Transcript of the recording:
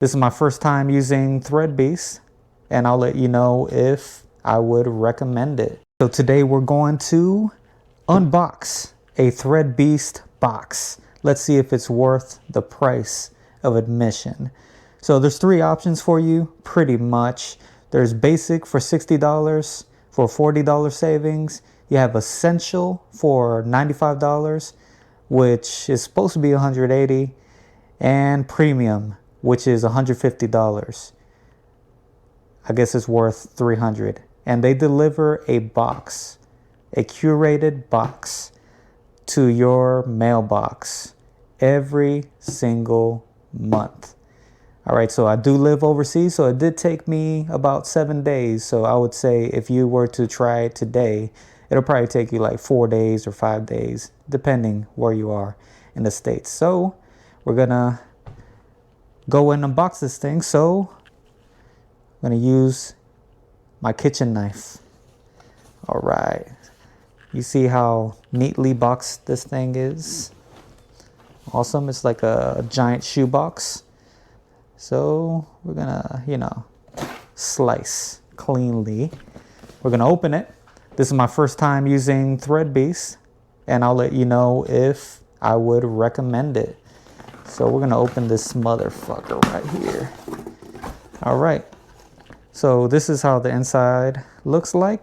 This is my first time using ThreadBeast, and I'll let you know if I would recommend it. So today we're going to unbox a ThreadBeast box. Let's see if it's worth the price of admission. So there's three options for you, pretty much. There's basic for $60 for $40 savings. You have essential for $95, which is supposed to be $180, and premium, which is $150. I guess it's worth $300. And they deliver a box, a curated box, to your mailbox every single month. All right, so I do live overseas, so it did take me about 7 days. So I would say if you were to try it today, it'll probably take you like 4 days or 5 days, depending where you are in the States. So we're gonna go and unbox this thing. So I'm gonna use my kitchen knife. All right, you see how neatly boxed this thing is? Awesome. It's like a giant shoebox. So we're gonna, slice cleanly. We're gonna open it. This is my first time using ThreadBeast, and I'll let you know if I would recommend it. So we're gonna open this motherfucker right here. All right. So this is how the inside looks like.